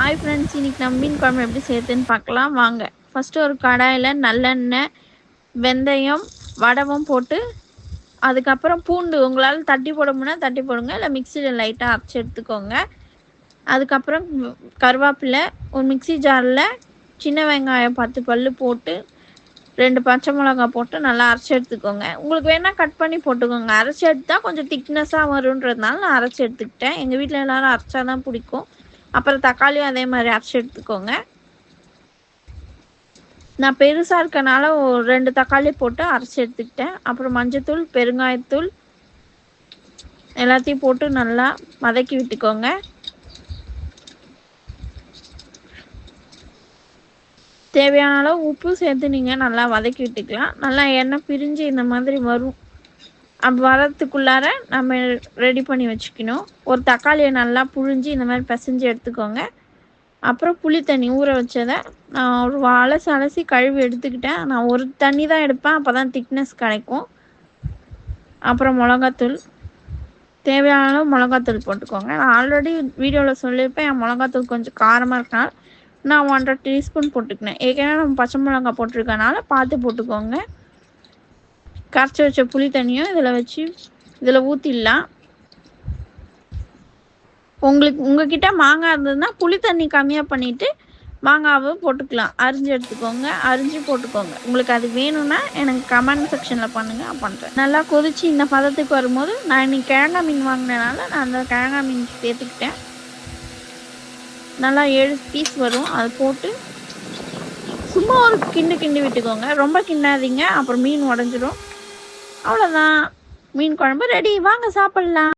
Hi friends, இன்னைக்கு நம்ம மீன் குழம்பு எப்படி செய்யறதுன்னு பார்க்கலாம் வாங்க. ஃபஸ்ட்டு ஒரு கடாயில் நல்லெண்ணெய், வெந்தயம், வடகம் போட்டு அதுக்கப்புறம் பூண்டு உங்களால் தட்டி போட முடியும்னா தட்டி போடுங்க, இல்லை மிக்சியில் லைட்டாக அரைச்சி எடுத்துக்கோங்க. அதுக்கப்புறம் கருவேப்பிலை, ஒரு மிக்சி ஜாரில் சின்ன வெங்காயம் 10 பல் போட்டு 2 பச்சை மிளகா போட்டு நல்லா அரைச்சி எடுத்துக்கோங்க. உங்களுக்கு வேணால் கட் பண்ணி போட்டுக்கோங்க. அரைச்சி எடுத்தால் கொஞ்சம் திக்னஸாக வருன்றதுனால நான் அரைச்சி எடுத்துக்கிட்டேன். எங்கள் வீட்டில் எல்லோரும் அரைச்சா தான் பிடிக்கும். அப்புறம் தக்காளியும் அதே மாதிரி அரைச்சி எடுத்துக்கோங்க. நான் பெருசாக இருக்கனால ஒரு 2 தக்காளி போட்டு அரைச்சி எடுத்துக்கிட்டேன். அப்புறம் மஞ்சத்தூள், பெருங்காயத்தூள் எல்லாத்தையும் போட்டு நல்லா வதக்கி விட்டுக்கோங்க. தேவையான அளவு உப்பு சேர்த்து நீங்கள் நல்லா வதக்கி விட்டுக்கலாம். நல்லா எண்ணெய் பிரிஞ்சு இந்த மாதிரி வரும். அப்படி வரத்துக்குள்ளார நம்ம ரெடி பண்ணி வச்சுக்கணும். ஒரு தக்காளியை நல்லா புழிஞ்சு இந்த மாதிரி பிசைஞ்சு எடுத்துக்கோங்க. அப்புறம் புளி தண்ணி ஊற வச்சதை நான் ஒரு அலசி கழுவி எடுத்துக்கிட்டேன். நான் ஒரு தண்ணி தான் எடுப்பேன், அப்போ தான் திக்னஸ் கிடைக்கும். அப்புறம் மிளகாத்தூள், தேவையான அளவு மிளகாத்தூள் போட்டுக்கோங்க. நான் ஆல்ரெடி வீடியோவில் சொல்லியிருப்பேன், என் மிளகாத்தூள் கொஞ்சம் காரமாக இருக்கனால நான் 1.5 டீஸ்பூன் போட்டுக்கினேன். ஏற்கனவே நம்ம பச்சை மிளகா போட்டிருக்கனால பார்த்து போட்டுக்கோங்க. கரைச்சி வச்ச புளி தண்ணியும் இதில் ஊற்றிடலாம். உங்ககிட்ட மாங்காய் இருந்ததுன்னா புளி தண்ணி கம்மியாக பண்ணிவிட்டு மாங்காவை போட்டுக்கலாம். அரிஞ்சு எடுத்துக்கோங்க, அரிஞ்சு போட்டுக்கோங்க. உங்களுக்கு அது வேணும்னா எனக்கு கமெண்ட் செக்ஷனில் பண்ணுங்கள், பண்ணுறேன். நல்லா கொதிச்சு இந்த பதத்துக்கு வரும்போது நான் இன்னைக்கு கிழங்கா மீன் வாங்கினதுனால நான் அந்த கிழங்கா மீன் சேர்த்துக்கிட்டேன். நல்லா 7 பீஸ் வரும். அது போட்டு சும்மா ஒரு கிண்டி விட்டுக்கோங்க. ரொம்ப கிண்டாதீங்க, அப்புறம் மீன் உடஞ்சிடும். அவ்வளோதான், மீன் குழம்பு ரெடி. வாங்க சாப்பிட்லாம்.